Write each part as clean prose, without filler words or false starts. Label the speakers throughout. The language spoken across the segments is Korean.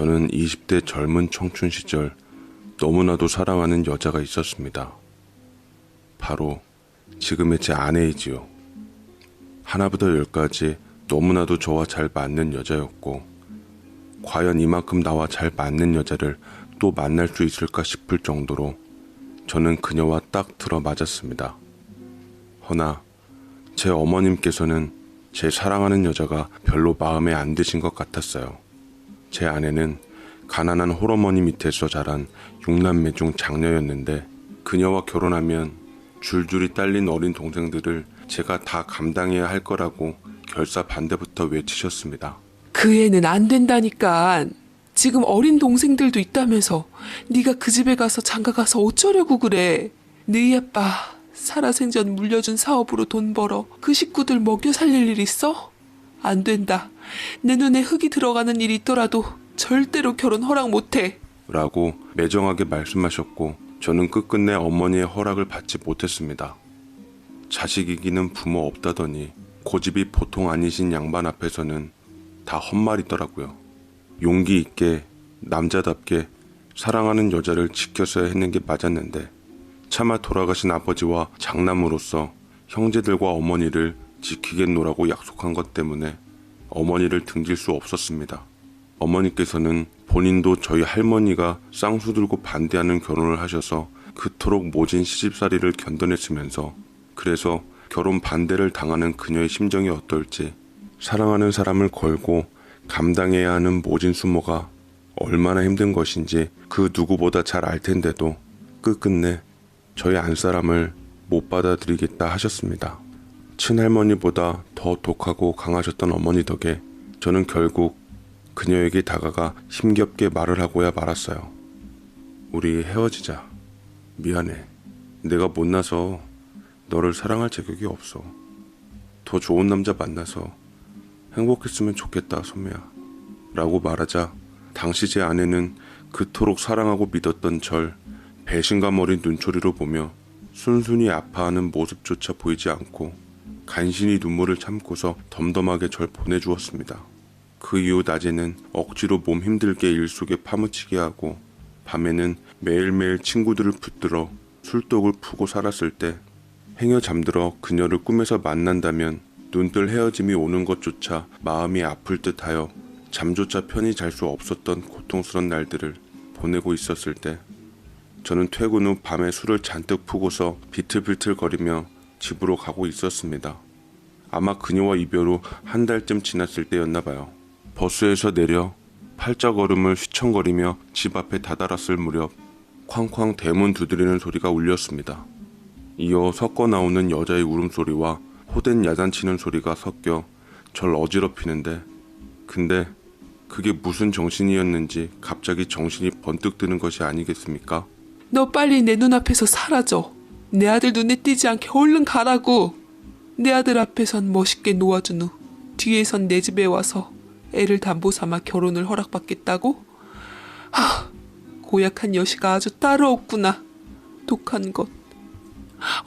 Speaker 1: 저는 20대 젊은 청춘 시절 너무나도 사랑하는 여자가 있었습니다. 바로 지금의 제 아내이지요. 하나부터 열까지 너무나도 저와 잘 맞는 여자였고, 과연 이만큼 나와 잘 맞는 여자를 또 만날 수 있을까 싶을 정도로 저는 그녀와 딱 들어맞았습니다. 허나 제 어머님께서는 제 사랑하는 여자가 별로 마음에 안 드신 것 같았어요. 제 아내는 가난한 홀어머니 밑에서 자란 6남매 중 장녀였는데, 그녀와 결혼하면 줄줄이 딸린 어린 동생들을 제가 다 감당해야 할 거라고 결사 반대부터 외치셨습니다.
Speaker 2: 그 애는 안 된다니까. 지금 어린 동생들도 있다면서 네가 그 집에 가서 장가가서 어쩌려고 그래. 네 아빠 살아생전 물려준 사업으로 돈 벌어 그 식구들 먹여 살릴 일 있어? 안 된다. 내 눈에 흙이 들어가는 일이 있더라도 절대로 결혼 허락 못해.
Speaker 1: 라고 매정하게 말씀하셨고, 저는 끝끝내 어머니의 허락을 받지 못했습니다. 자식 이기는 부모 없다더니 고집이 보통 아니신 양반 앞에서는 다 헛말이더라고요. 용기 있게 남자답게 사랑하는 여자를 지켰어야 했는 게 맞았는데, 차마 돌아가신 아버지와 장남으로서 형제들과 어머니를 지키겠노라고 약속한 것 때문에 어머니를 등질 수 없었습니다. 어머니께서는 본인도 저희 할머니가 쌍수 들고 반대하는 결혼을 하셔서 그토록 모진 시집살이를 견뎌냈으면서, 그래서 결혼 반대를 당하는 그녀의 심정이 어떨지, 사랑하는 사람을 걸고 감당해야 하는 모진 수모가 얼마나 힘든 것인지 그 누구보다 잘 알 텐데도 끝끝내 저희 안사람을 못 받아들이겠다 하셨습니다. 친할머니보다 더 독하고 강하셨던 어머니 덕에 저는 결국 그녀에게 다가가 힘겹게 말을 하고야 말았어요. 우리 헤어지자. 미안해. 내가 못나서 너를 사랑할 자격이 없어. 더 좋은 남자 만나서 행복했으면 좋겠다, 선미야. 라고 말하자 당시 제 아내는 그토록 사랑하고 믿었던 절 배신감 어린 눈초리로 보며 순순히 아파하는 모습조차 보이지 않고 간신히 눈물을 참고서 덤덤하게 절 보내주었습니다. 그 이후 낮에는 억지로 몸 힘들게 일 속에 파묻히게 하고, 밤에는 매일매일 친구들을 붙들어 술독을 푸고 살았을 때, 행여 잠들어 그녀를 꿈에서 만난다면 눈뜰 헤어짐이 오는 것조차 마음이 아플 듯하여 잠조차 편히 잘 수 없었던 고통스러운 날들을 보내고 있었을 때, 저는 퇴근 후 밤에 술을 잔뜩 푸고서 비틀비틀거리며 집으로 가고 있었습니다. 아마 그녀와 이별 후 한 달쯤 지났을 때였나 봐요. 버스에서 내려 팔자걸음을 휘청거리며 집 앞에 다다랐을 무렵 쾅쾅 대문 두드리는 소리가 울렸습니다. 이어 섞어 나오는 여자의 울음소리와 호된 야단치는 소리가 섞여 절 어지럽히는데, 근데 그게 무슨 정신이었는지 갑자기 정신이 번뜩 드는 것이 아니겠습니까?
Speaker 2: 너 빨리 내 눈앞에서 사라져. 내 아들 눈에 띄지 않게 얼른 가라고. 내 아들 앞에선 멋있게 놓아준 후 뒤에선 내 집에 와서 애를 담보 삼아 결혼을 허락받겠다고? 고약한 여시가 아주 따로 없구나. 독한 것.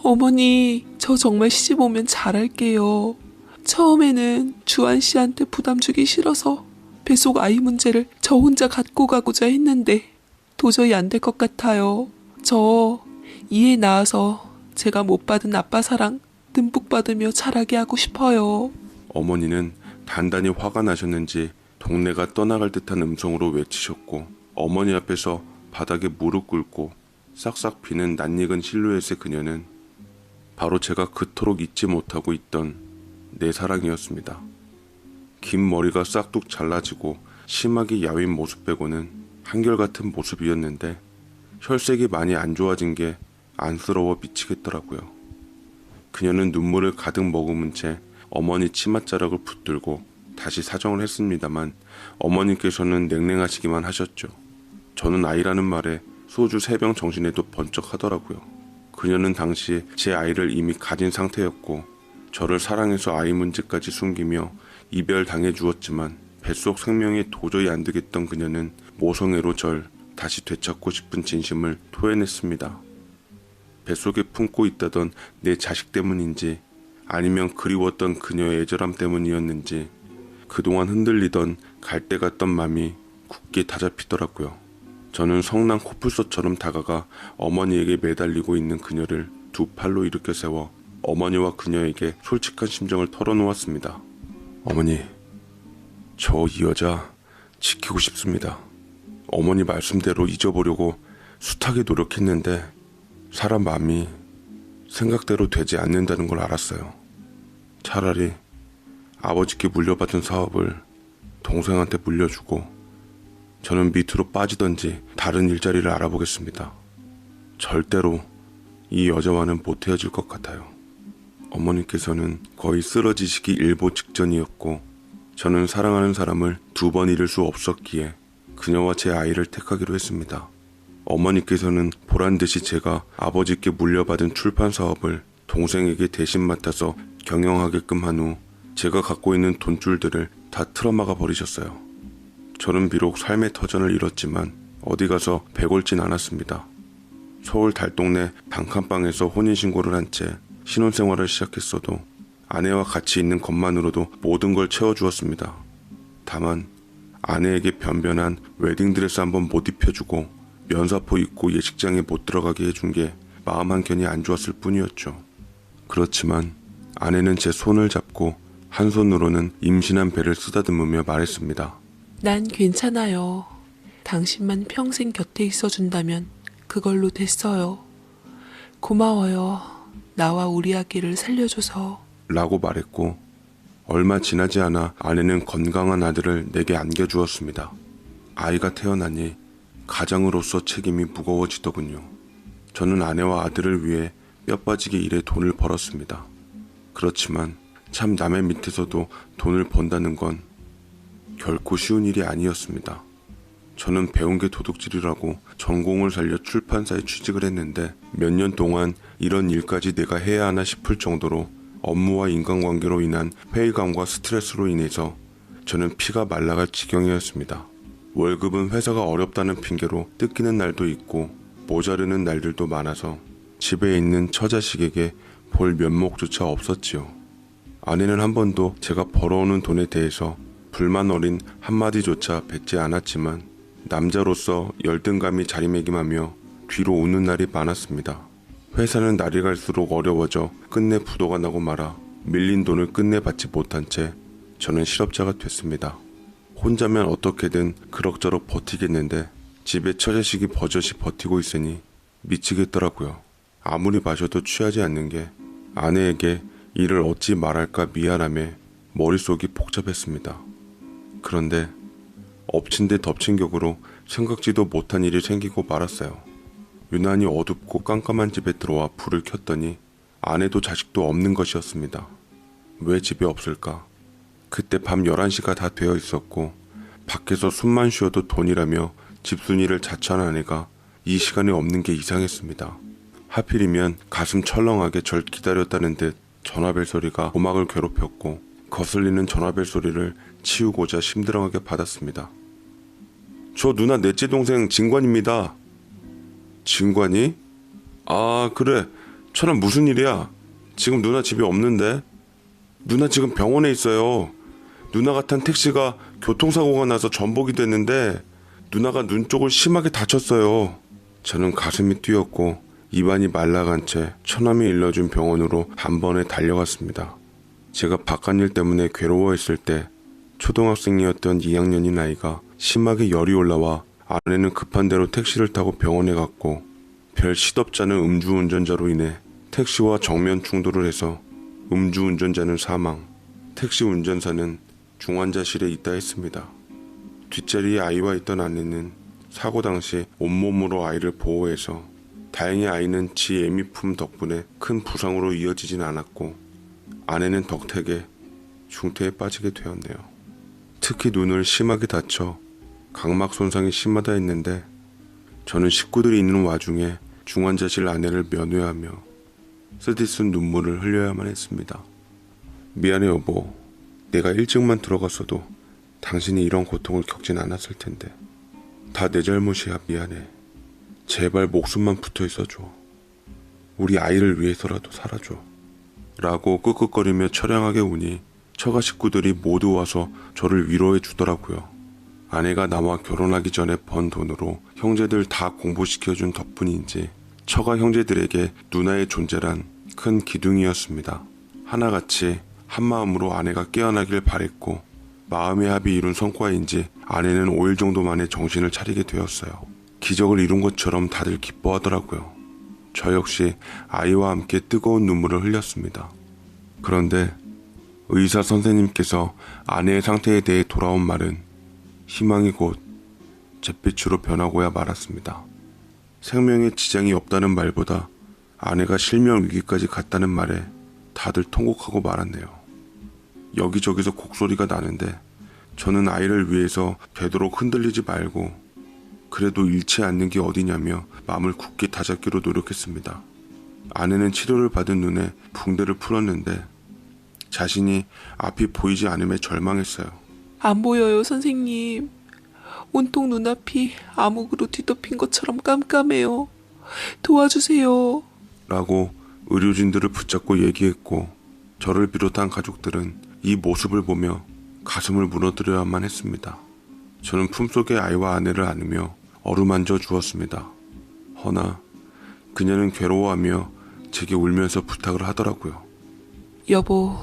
Speaker 2: 어머니, 저 정말 시집 오면 잘할게요. 처음에는 주한 씨한테 부담 주기 싫어서 뱃속 아이 문제를 저 혼자 갖고 가고자 했는데 도저히 안 될 것 같아요. 저 이에 낳아서 제가 못 받은 아빠 사랑 듬뿍 받으며 자라게 하고 싶어요.
Speaker 1: 어머니는 단단히 화가 나셨는지 동네가 떠나갈 듯한 음성으로 외치셨고, 어머니 앞에서 바닥에 무릎 꿇고 싹싹 비는 낯익은 실루엣의 그녀는 바로 제가 그토록 잊지 못하고 있던 내 사랑이었습니다. 긴 머리가 싹둑 잘라지고 심하게 야윈 모습 빼고는 한결같은 모습이었는데, 혈색이 많이 안 좋아진 게 안쓰러워 미치겠더라고요. 그녀는 눈물을 가득 머금은 채 어머니 치맛자락을 붙들고 다시 사정을 했습니다만, 어머니께서는 냉랭하시기만 하셨죠. 저는 아이라는 말에 소주 3병 정신에도 번쩍 하더라고요. 그녀는 당시 제 아이를 이미 가진 상태였고, 저를 사랑해서 아이 문제까지 숨기며 이별당해 주었지만 뱃속 생명이 도저히 안 되겠던 그녀는 모성애로 절 다시 되찾고 싶은 진심을 토해냈습니다. 뱃속에 품고 있다던 내 자식 때문인지 아니면 그리웠던 그녀의 애절함 때문이었는지 그동안 흔들리던 갈대 같던 맘이 굳게 다잡히더라고요. 저는 성난 코뿔소처럼 다가가 어머니에게 매달리고 있는 그녀를 두 팔로 일으켜 세워 어머니와 그녀에게 솔직한 심정을 털어놓았습니다. 어머니, 저 이 여자 지키고 싶습니다. 어머니 말씀대로 잊어보려고 숱하게 노력했는데 사람 마음이 생각대로 되지 않는다는 걸 알았어요. 차라리 아버지께 물려받은 사업을 동생한테 물려주고 저는 밑으로 빠지던지 다른 일자리를 알아보겠습니다. 절대로 이 여자와는 못 헤어질 것 같아요. 어머니께서는 거의 쓰러지시기 일보 직전이었고 저는 사랑하는 사람을 두 번 잃을 수 없었기에 그녀와 제 아이를 택하기로 했습니다. 어머니께서는 보란듯이 제가 아버지께 물려받은 출판 사업을 동생에게 대신 맡아서 경영하게끔 한 후 제가 갖고 있는 돈줄들을 다 틀어막아 버리셨어요. 저는 비록 삶의 터전을 잃었지만 어디 가서 배골진 않았습니다. 서울 달동네 단칸방에서 혼인신고를 한 채 신혼생활을 시작했어도 아내와 같이 있는 것만으로도 모든 걸 채워주었습니다. 다만 아내에게 변변한 웨딩드레스 한번 못 입혀주고 면사포 입고 예식장에 못 들어가게 해준 게 마음 한켠이 안 좋았을 뿐이었죠. 그렇지만 아내는 제 손을 잡고 한 손으로는 임신한 배를 쓰다듬으며 말했습니다.
Speaker 2: 난 괜찮아요. 당신만 평생 곁에 있어준다면 그걸로 됐어요. 고마워요. 나와 우리 아기를 살려줘서.
Speaker 1: 라고 말했고 얼마 지나지 않아 아내는 건강한 아들을 내게 안겨주었습니다. 아이가 태어나니 가장으로서 책임이 무거워지더군요. 저는 아내와 아들을 위해 뼈 빠지게 일해 돈을 벌었습니다. 그렇지만 참 남의 밑에서도 돈을 번다는 건 결코 쉬운 일이 아니었습니다. 저는 배운 게 도둑질이라고 전공을 살려 출판사에 취직을 했는데 몇 년 동안 이런 일까지 내가 해야 하나 싶을 정도로 업무와 인간관계로 인한 회의감과 스트레스로 인해서 저는 피가 말라갈 지경이었습니다. 월급은 회사가 어렵다는 핑계로 뜯기는 날도 있고 모자르는 날들도 많아서 집에 있는 처자식에게 볼 면목조차 없었지요. 아내는 한 번도 제가 벌어오는 돈에 대해서 불만 어린 한마디조차 뱉지 않았지만 남자로서 열등감이 자리매김하며 뒤로 웃는 날이 많았습니다. 회사는 날이 갈수록 어려워져 끝내 부도가 나고 말아 밀린 돈을 끝내 받지 못한 채 저는 실업자가 됐습니다. 혼자면 어떻게든 그럭저럭 버티겠는데 집에 처자식이 버젓이 버티고 있으니 미치겠더라고요. 아무리 마셔도 취하지 않는 게 아내에게 일을 어찌 말할까 미안함에 머릿속이 복잡했습니다. 그런데 엎친 데 덮친 격으로 생각지도 못한 일이 생기고 말았어요. 유난히 어둡고 깜깜한 집에 들어와 불을 켰더니 아내도 자식도 없는 것이었습니다. 왜 집에 없을까? 그때 밤 11시가 다 되어 있었고 밖에서 숨만 쉬어도 돈이라며 집순이를 자처한 아내가 이 시간에 없는 게 이상했습니다. 하필이면 가슴 철렁하게 절 기다렸다는 듯 전화벨 소리가 고막을 괴롭혔고 거슬리는 전화벨 소리를 치우고자 심드렁하게 받았습니다. 저 누나 넷째 동생 진관입니다. 진관이? 아 그래, 천안 무슨 일이야? 지금 누나 집에 없는데? 누나 지금 병원에 있어요. 누나가 탄 택시가 교통사고가 나서 전복이 됐는데 누나가 눈 쪽을 심하게 다쳤어요. 저는 가슴이 뛰었고 입안이 말라간 채 처남이 일러준 병원으로 단번에 달려갔습니다. 제가 바깥일 때문에 괴로워했을 때 초등학생이었던 2학년인 아이가 심하게 열이 올라와 아내는 급한 대로 택시를 타고 병원에 갔고 별 시덥잖은 음주운전자로 인해 택시와 정면 충돌을 해서 음주운전자는 사망, 택시 운전사는 중환자실에 있다 했습니다. 뒷자리에 아이와 있던 아내는 사고 당시 온몸으로 아이를 보호해서 다행히 아이는 지 애미품 덕분에 큰 부상으로 이어지진 않았고 아내는 덕택에 중태에 빠지게 되었네요. 특히 눈을 심하게 다쳐 각막 손상이 심하다 했는데 저는 식구들이 있는 와중에 중환자실 아내를 면회하며 쓰디쓴 눈물을 흘려야만 했습니다. 미안해 여보. 내가 일찍만 들어갔어도 당신이 이런 고통을 겪진 않았을 텐데. 다 내 잘못이야. 미안해. 제발 목숨만 붙어 있어줘. 우리 아이를 위해서라도 살아줘. 라고 끄끄거리며 처량하게 우니 처가 식구들이 모두 와서 저를 위로해 주더라고요. 아내가 나와 결혼하기 전에 번 돈으로 형제들 다 공부시켜준 덕분인지 처가 형제들에게 누나의 존재란 큰 기둥이었습니다. 하나같이 한마음으로 아내가 깨어나길 바랬고 마음의 합이 이룬 성과인지 아내는 5일 정도 만에 정신을 차리게 되었어요. 기적을 이룬 것처럼 다들 기뻐하더라고요. 저 역시 아이와 함께 뜨거운 눈물을 흘렸습니다. 그런데 의사 선생님께서 아내의 상태에 대해 돌아온 말은 희망이 곧 잿빛으로 변하고야 말았습니다. 생명에 지장이 없다는 말보다 아내가 실명 위기까지 갔다는 말에 다들 통곡하고 말았네요. 여기저기서 곡소리가 나는데 저는 아이를 위해서 되도록 흔들리지 말고 그래도 잃지 않는 게 어디냐며 마음을 굳게 다잡기로 노력했습니다. 아내는 치료를 받은 눈에 붕대를 풀었는데 자신이 앞이 보이지 않음에 절망했어요.
Speaker 2: 안 보여요, 선생님. 온통 눈앞이 암흑으로 뒤덮인 것처럼 깜깜해요. 도와주세요.
Speaker 1: 라고 의료진들을 붙잡고 얘기했고 저를 비롯한 가족들은 이 모습을 보며 가슴을 무너뜨려야만 했습니다. 저는 품속의 아이와 아내를 안으며 어루만져 주었습니다. 허나 그녀는 괴로워하며 제게 울면서 부탁을 하더라고요.
Speaker 2: 여보,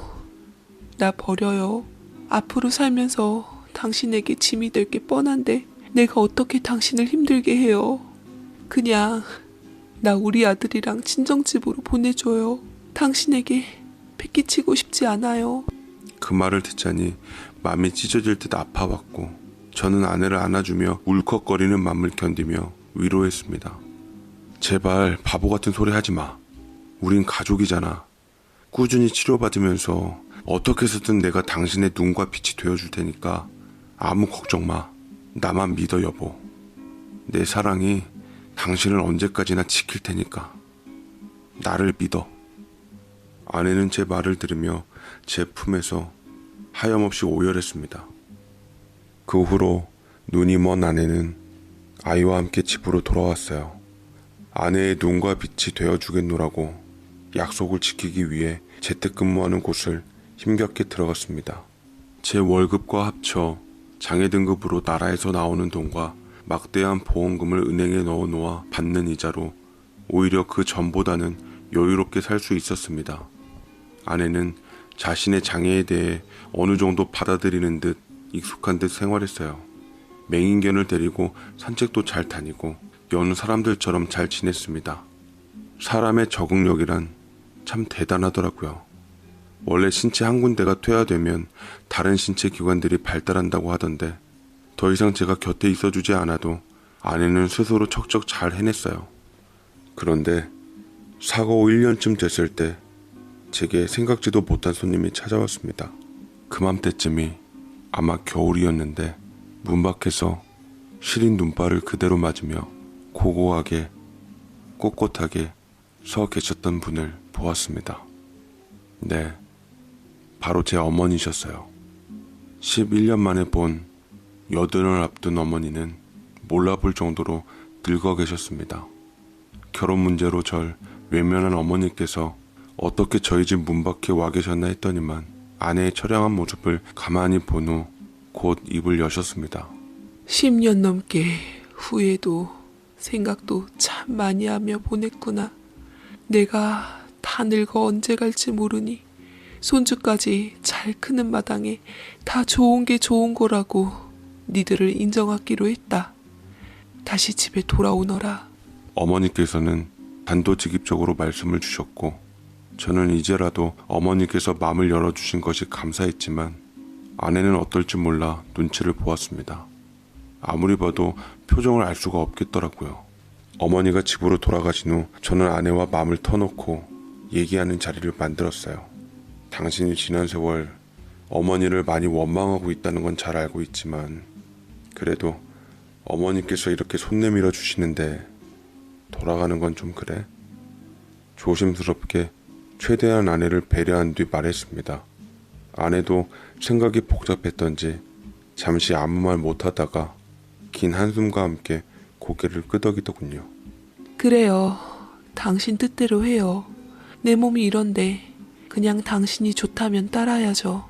Speaker 2: 나 버려요. 앞으로 살면서 당신에게 짐이 될 게 뻔한데 내가 어떻게 당신을 힘들게 해요. 그냥 나 우리 아들이랑 친정집으로 보내줘요. 당신에게 패기치고 싶지 않아요.
Speaker 1: 그 말을 듣자니 마음이 찢어질 듯 아파왔고 저는 아내를 안아주며 울컥거리는 마음을 견디며 위로했습니다. 제발 바보 같은 소리 하지 마. 우린 가족이잖아. 꾸준히 치료받으면서 어떻게 해서든 내가 당신의 눈과 빛이 되어줄 테니까 아무 걱정 마. 나만 믿어 여보. 내 사랑이 당신을 언제까지나 지킬 테니까 나를 믿어. 아내는 제 말을 들으며 제 품에서 하염없이 오열했습니다. 그 후로 눈이 먼 아내는 아이와 함께 집으로 돌아왔어요. 아내의 눈과 빛이 되어주겠노라고 약속을 지키기 위해 재택근무하는 곳을 힘겹게 들어갔습니다. 제 월급과 합쳐 장애 등급으로 나라에서 나오는 돈과 막대한 보험금을 은행에 넣어놓아 받는 이자로 오히려 그 전보다는 여유롭게 살 수 있었습니다. 아내는 자신의 장애에 대해 어느 정도 받아들이는 듯 익숙한 듯 생활했어요. 맹인견을 데리고 산책도 잘 다니고 여느 사람들처럼 잘 지냈습니다. 사람의 적응력이란 참 대단하더라고요. 원래 신체 한 군데가 퇴화되면 다른 신체 기관들이 발달한다고 하던데 더 이상 제가 곁에 있어주지 않아도 아내는 스스로 척척 잘 해냈어요. 그런데 사고 후 1년쯤 됐을 때 제게 생각지도 못한 손님이 찾아왔습니다. 그맘때쯤이 아마 겨울이었는데 문 밖에서 시린 눈발을 그대로 맞으며 고고하게 꼿꼿하게 서 계셨던 분을 보았습니다. 네, 바로 제 어머니셨어요. 11년 만에 본 여든을 앞둔 어머니는 몰라볼 정도로 늙어 계셨습니다. 결혼 문제로 절 외면한 어머니께서 어떻게 저희 집 문 밖에 와 계셨나 했더니만 아내의 처량한 모습을 가만히 본 후 곧 입을 여셨습니다.
Speaker 2: 10년 넘게 후회도 생각도 참 많이 하며 보냈구나. 내가 다 늙어 언제 갈지 모르니 손주까지 잘 크는 마당에 다 좋은 게 좋은 거라고 니들을 인정하기로 했다. 다시 집에 돌아오너라.
Speaker 1: 어머니께서는 단도직입적으로 말씀을 주셨고 저는 이제라도 어머니께서 마음을 열어주신 것이 감사했지만 아내는 어떨지 몰라 눈치를 보았습니다. 아무리 봐도 표정을 알 수가 없겠더라고요. 어머니가 집으로 돌아가신 후 저는 아내와 마음을 터놓고 얘기하는 자리를 만들었어요. 당신이 지난 세월 어머니를 많이 원망하고 있다는 건 잘 알고 있지만 그래도 어머니께서 이렇게 손 내밀어 주시는데 돌아가는 건 좀 그래? 조심스럽게 최대한 아내를 배려한 뒤 말했습니다. 아내도 생각이 복잡했던지 잠시 아무 말 못하다가 긴 한숨과 함께 고개를 끄덕이더군요.
Speaker 2: 그래요. 당신 뜻대로 해요. 내 몸이 이런데 그냥 당신이 좋다면 따라야죠.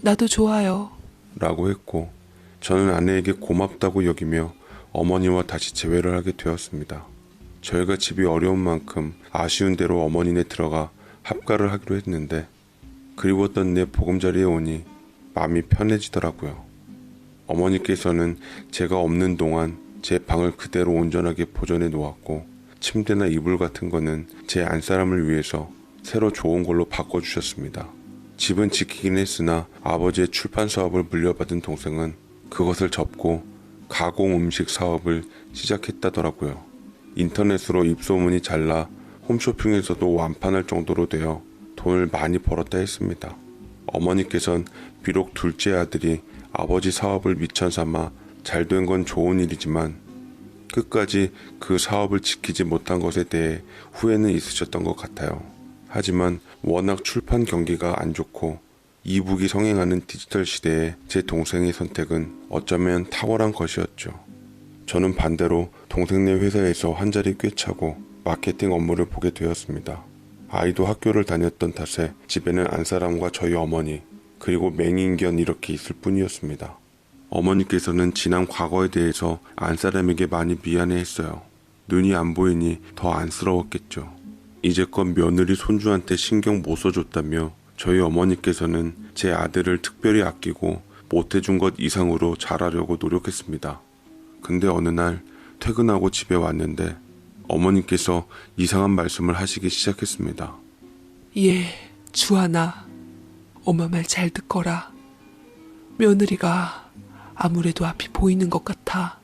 Speaker 2: 나도 좋아요.
Speaker 1: 라고 했고 저는 아내에게 고맙다고 여기며 어머니와 다시 재회를 하게 되었습니다. 저희가 집이 어려운 만큼 아쉬운 대로 어머니네 들어가 합가를 하기로 했는데 그리웠던 내 보금자리에 오니 마음이 편해지더라고요. 어머니께서는 제가 없는 동안 제 방을 그대로 온전하게 보존해 놓았고 침대나 이불 같은 거는 제 안사람을 위해서 새로 좋은 걸로 바꿔주셨습니다. 집은 지키긴 했으나 아버지의 출판 사업을 물려받은 동생은 그것을 접고 가공 음식 사업을 시작했다더라고요. 인터넷으로 입소문이 잘 나 홈쇼핑에서도 완판할 정도로 되어 돈을 많이 벌었다 했습니다. 어머니께선 비록 둘째 아들이 아버지 사업을 미천 삼아 잘된 건 좋은 일이지만 끝까지 그 사업을 지키지 못한 것에 대해 후회는 있으셨던 것 같아요. 하지만 워낙 출판 경기가 안 좋고 이북이 성행하는 디지털 시대에 제 동생의 선택은 어쩌면 탁월한 것이었죠. 저는 반대로 동생네 회사에서 한 자리 꿰차고 마케팅 업무를 보게 되었습니다. 아이도 학교를 다녔던 탓에 집에는 안사람과 저희 어머니 그리고 맹인견 이렇게 있을 뿐이었습니다. 어머니께서는 지난 과거에 대해서 안사람에게 많이 미안해했어요. 눈이 안 보이니 더 안쓰러웠겠죠. 이제껏 며느리 손주한테 신경 못 써줬다며 저희 어머니께서는 제 아들을 특별히 아끼고 못해준 것 이상으로 잘하려고 노력했습니다. 근데 어느 날 퇴근하고 집에 왔는데 어머니께서 이상한 말씀을 하시기 시작했습니다.
Speaker 2: 예, 주하나, 엄마 말 잘 듣거라. 며느리가 아무래도 앞이 보이는 것 같아.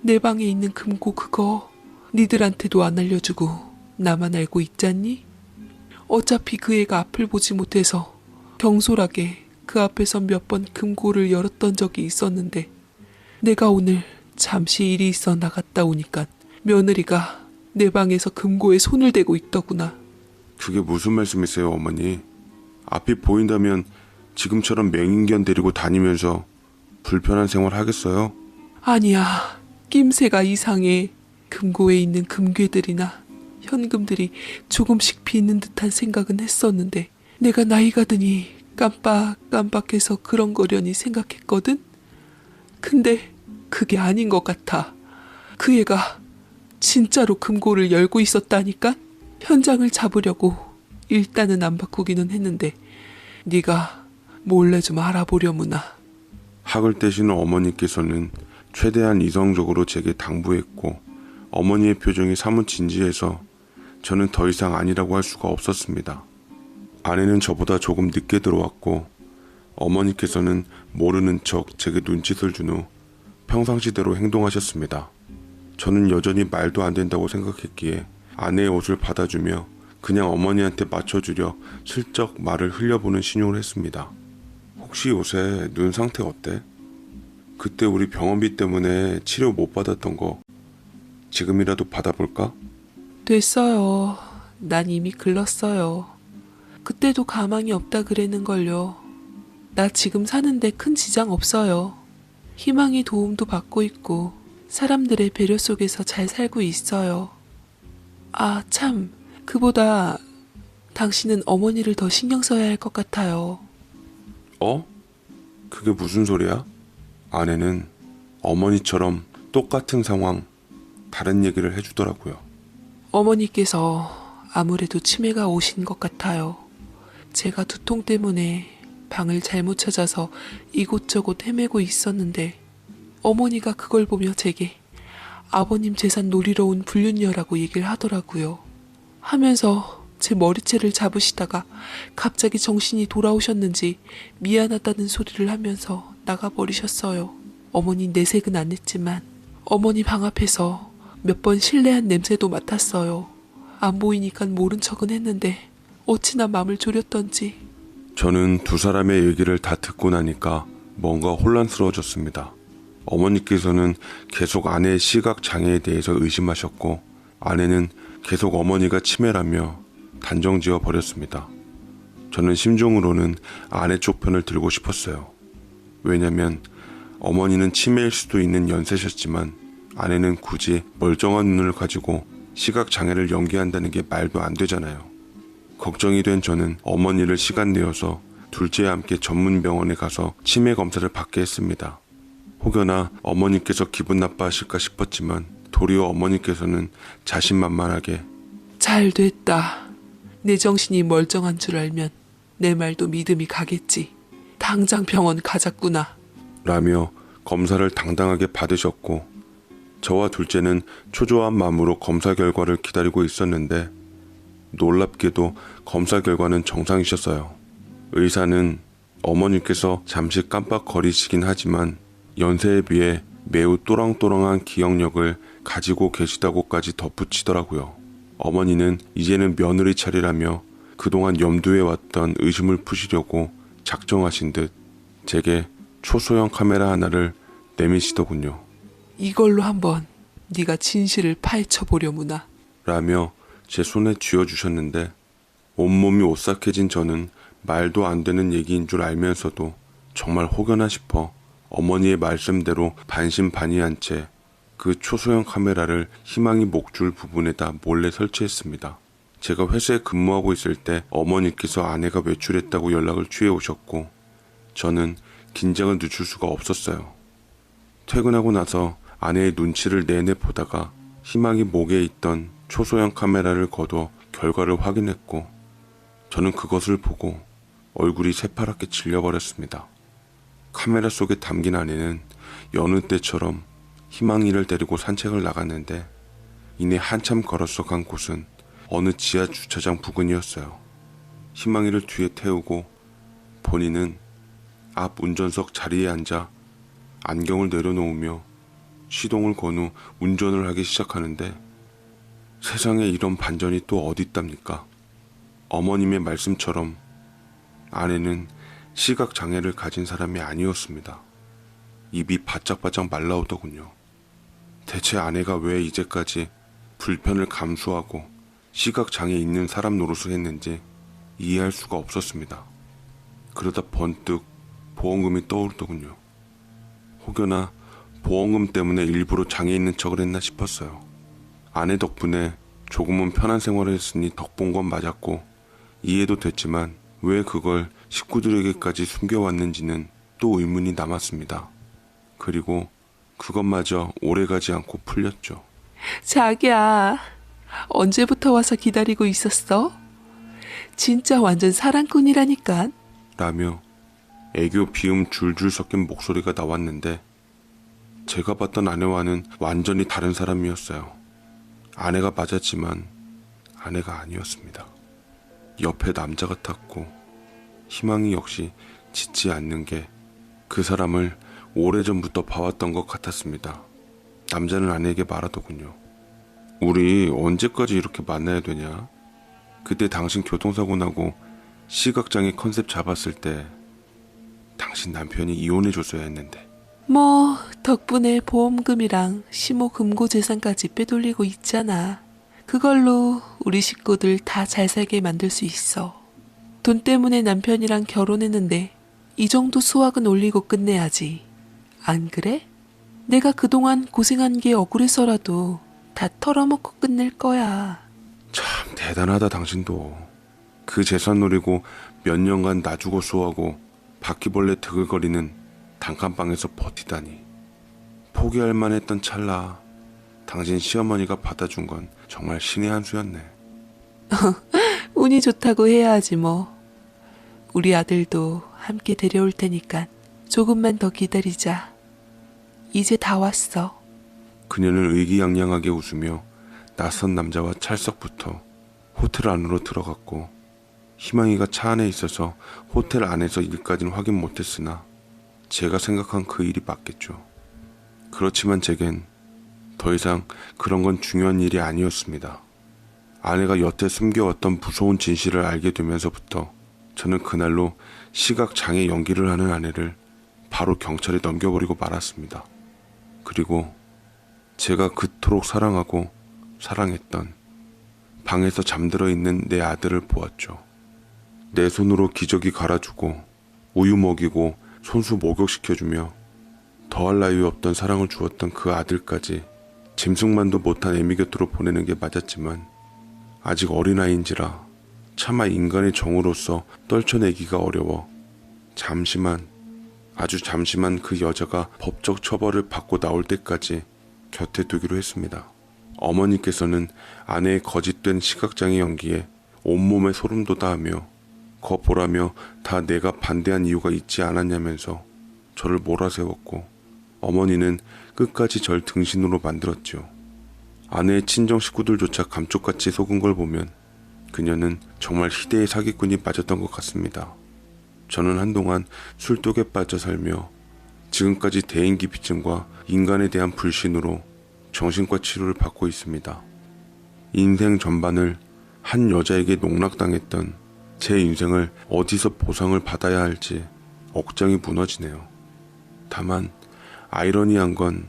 Speaker 2: 내 방에 있는 금고 그거 니들한테도 안 알려주고 나만 알고 있잖니? 어차피 그 애가 앞을 보지 못해서 경솔하게 그 앞에서 몇 번 금고를 열었던 적이 있었는데 내가 오늘 잠시 일이 있어 나갔다 오니까 며느리가 내 방에서 금고에 손을 대고 있더구나.
Speaker 1: 그게 무슨 말씀이세요, 어머니? 앞이 보인다면 지금처럼 맹인견 데리고 다니면서 불편한 생활 하겠어요?
Speaker 2: 아니야, 낌새가 이상해. 금고에 있는 금괴들이나 현금들이 조금씩 비는 듯한 생각은 했었는데 내가 나이가 드니 깜빡깜빡해서 그런 거려니 생각했거든? 근데 그게 아닌 것 같아. 그 애가 진짜로 금고를 열고 있었다니까? 현장을 잡으려고 일단은 안 바꾸기는 했는데 네가 몰래 좀 알아보려무나.
Speaker 1: 학을 떼시는 어머니께서는 최대한 이성적으로 제게 당부했고 어머니의 표정이 사뭇 진지해서 저는 더 이상 아니라고 할 수가 없었습니다. 아내는 저보다 조금 늦게 들어왔고 어머니께서는 모르는 척 제게 눈짓을 준 후 평상시대로 행동하셨습니다. 저는 여전히 말도 안 된다고 생각했기에 아내의 옷을 받아주며 그냥 어머니한테 맞춰주려 슬쩍 말을 흘려보는 신용을 했습니다. 혹시 요새 눈 상태 어때? 그때 우리 병원비 때문에 치료 못 받았던 거 지금이라도 받아볼까?
Speaker 2: 됐어요. 난 이미 글렀어요. 그때도 가망이 없다 그랬는걸요. 나 지금 사는데 큰 지장 없어요. 희망의 도움도 받고 있고 사람들의 배려 속에서 잘 살고 있어요. 아, 참, 그보다 당신은 어머니를 더 신경 써야 할 것 같아요.
Speaker 1: 어? 그게 무슨 소리야? 아내는 어머니처럼 똑같은 상황, 다른 얘기를 해주더라고요.
Speaker 2: 어머니께서 아무래도 치매가 오신 것 같아요. 제가 두통 때문에 방을 잘못 찾아서 이곳저곳 헤매고 있었는데 어머니가 그걸 보며 제게 아버님 재산 노리러 온 불륜녀라고 얘기를 하더라고요. 하면서 제 머리채를 잡으시다가 갑자기 정신이 돌아오셨는지 미안하다는 소리를 하면서 나가버리셨어요. 어머니 내색은 안 했지만 어머니 방 앞에서 몇 번 실례한 냄새도 맡았어요. 안 보이니까 모른 척은 했는데 어찌나 맘을 졸였던지.
Speaker 1: 저는 두 사람의 얘기를 다 듣고 나니까 뭔가 혼란스러워졌습니다. 어머니께서는 계속 아내의 시각 장애에 대해서 의심하셨고 아내는 계속 어머니가 치매라며 단정지어 버렸습니다. 저는 심정으로는 아내 쪽 편을 들고 싶었어요. 왜냐면 어머니는 치매일 수도 있는 연세셨지만 아내는 굳이 멀쩡한 눈을 가지고 시각 장애를 연기한다는 게 말도 안 되잖아요. 걱정이 된 저는 어머니를 시간 내어서 둘째와 함께 전문 병원에 가서 치매 검사를 받게 했습니다. 혹여나 어머니께서 기분 나빠하실까 싶었지만 도리어 어머니께서는 자신만만하게
Speaker 2: 잘 됐다. 내 정신이 멀쩡한 줄 알면 내 말도 믿음이 가겠지. 당장 병원 가자꾸나.
Speaker 1: 라며 검사를 당당하게 받으셨고 저와 둘째는 초조한 마음으로 검사 결과를 기다리고 있었는데 놀랍게도 검사 결과는 정상이셨어요. 의사는 어머니께서 잠시 깜빡거리시긴 하지만 연세에 비해 매우 또랑또랑한 기억력을 가지고 계시다고까지 덧붙이더라고요. 어머니는 이제는 며느리 차례라며 그동안 염두에 왔던 의심을 푸시려고 작정하신 듯 제게 초소형 카메라 하나를 내미시더군요.
Speaker 2: 이걸로 한번 네가 진실을 파헤쳐 보려무나.
Speaker 1: 라며 제 손에 쥐어주셨는데 온몸이 오싹해진 저는 말도 안 되는 얘기인 줄 알면서도 정말 혹여나 싶어 어머니의 말씀대로 반신반의한 채 그 초소형 카메라를 희망이 목줄 부분에다 몰래 설치했습니다. 제가 회사에 근무하고 있을 때 어머니께서 아내가 외출했다고 연락을 취해 오셨고 저는 긴장을 늦출 수가 없었어요. 퇴근하고 나서 아내의 눈치를 내내 보다가 희망이 목에 있던 초소형 카메라를 걷어 결과를 확인했고 저는 그것을 보고 얼굴이 새파랗게 질려버렸습니다. 카메라 속에 담긴 아내는 여느 때처럼 희망이를 데리고 산책을 나갔는데 이내 한참 걸어서 간 곳은 어느 지하 주차장 부근이었어요. 희망이를 뒤에 태우고 본인은 앞 운전석 자리에 앉아 안경을 내려놓으며 시동을 건 후 운전을 하기 시작하는데 세상에 이런 반전이 또 어디 있답니까? 어머님의 말씀처럼 아내는 시각장애를 가진 사람이 아니었습니다. 입이 바짝바짝 말라오더군요. 대체 아내가 왜 이제까지 불편을 감수하고 시각장애 있는 사람 노릇을 했는지 이해할 수가 없었습니다. 그러다 번뜩 보험금이 떠오르더군요. 혹여나 보험금 때문에 일부러 장애 있는 척을 했나 싶었어요. 아내 덕분에 조금은 편한 생활을 했으니 덕본 건 맞았고 이해도 됐지만 왜 그걸 식구들에게까지 숨겨왔는지는 또 의문이 남았습니다. 그리고 그것마저 오래가지 않고 풀렸죠.
Speaker 2: 자기야, 언제부터 와서 기다리고 있었어? 진짜 완전 사랑꾼이라니까.
Speaker 1: 라며 애교 비음 줄줄 섞인 목소리가 나왔는데 제가 봤던 아내와는 완전히 다른 사람이었어요. 아내가 맞았지만 아내가 아니었습니다. 옆에 남자 같았고 희망이 역시 짖지 않는 게 그 사람을 오래전부터 봐왔던 것 같았습니다. 남자는 아내에게 말하더군요. 우리 언제까지 이렇게 만나야 되냐? 그때 당신 교통사고 나고 시각장애 컨셉 잡았을 때 당신 남편이 이혼해줬어야 했는데.
Speaker 2: 뭐 덕분에 보험금이랑 시모 금고 재산까지 빼돌리고 있잖아. 그걸로 우리 식구들 다 잘 살게 만들 수 있어. 돈 때문에 남편이랑 결혼했는데 이 정도 수확은 올리고 끝내야지. 안 그래? 내가 그동안 고생한 게 억울해서라도 다 털어먹고 끝낼 거야.
Speaker 1: 참 대단하다 당신도. 그 재산 노리고 몇 년간 놔주고 쏘하고 바퀴벌레 드글거리는 단칸방에서 버티다니. 포기할 만했던 찰나 당신 시어머니가 받아준 건 정말 신의 한 수였네.
Speaker 2: 운이 좋다고 해야 하지 뭐. 우리 아들도 함께 데려올 테니까 조금만 더 기다리자. 이제 다 왔어.
Speaker 1: 그녀는 의기양양하게 웃으며 낯선 남자와 찰석부터 호텔 안으로 들어갔고 희망이가 차 안에 있어서 호텔 안에서 일까지는 확인 못했으나 제가 생각한 그 일이 맞겠죠. 그렇지만 제겐 더 이상 그런 건 중요한 일이 아니었습니다. 아내가 여태 숨겨왔던 무서운 진실을 알게 되면서부터 저는 그날로 시각장애 연기를 하는 아내를 바로 경찰에 넘겨버리고 말았습니다. 그리고 제가 그토록 사랑하고 사랑했던 방에서 잠들어 있는 내 아들을 보았죠. 내 손으로 기저귀 갈아주고 우유 먹이고 손수 목욕시켜주며 더할 나위 없던 사랑을 주었던 그 아들까지 짐승만도 못한 애미 곁으로 보내는 게 맞았지만 아직 어린아이인지라 차마 인간의 정으로서 떨쳐내기가 어려워 잠시만 아주 잠시만 그 여자가 법적 처벌을 받고 나올 때까지 곁에 두기로 했습니다. 어머니께서는 아내의 거짓된 시각장애 연기에 온몸에 소름 돋아하며 거 보라며 다 내가 반대한 이유가 있지 않았냐면서 저를 몰아세웠고 어머니는 끝까지 절 등신으로 만들었죠. 아내의 친정 식구들조차 감쪽같이 속은 걸 보면 그녀는 정말 희대의 사기꾼이 빠졌던 것 같습니다. 저는 한동안 술독에 빠져 살며 지금까지 대인기피증과 인간에 대한 불신으로 정신과 치료를 받고 있습니다. 인생 전반을 한 여자에게 농락당했던 제 인생을 어디서 보상을 받아야 할지 억장이 무너지네요. 다만 아이러니한 건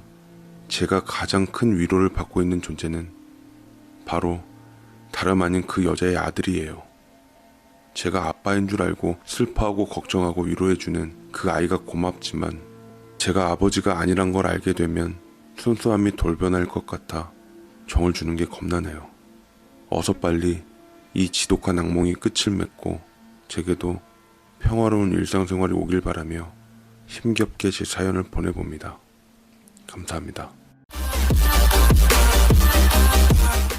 Speaker 1: 제가 가장 큰 위로를 받고 있는 존재는 바로 다름 아닌 그 여자의 아들이에요. 제가 아빠인 줄 알고 슬퍼하고 걱정하고 위로해주는 그 아이가 고맙지만 제가 아버지가 아니란 걸 알게 되면 순수함이 돌변할 것 같아 정을 주는 게 겁나네요. 어서 빨리 이 지독한 악몽이 끝을 맺고 제게도 평화로운 일상생활이 오길 바라며 힘겹게 제 사연을 보내봅니다. 감사합니다.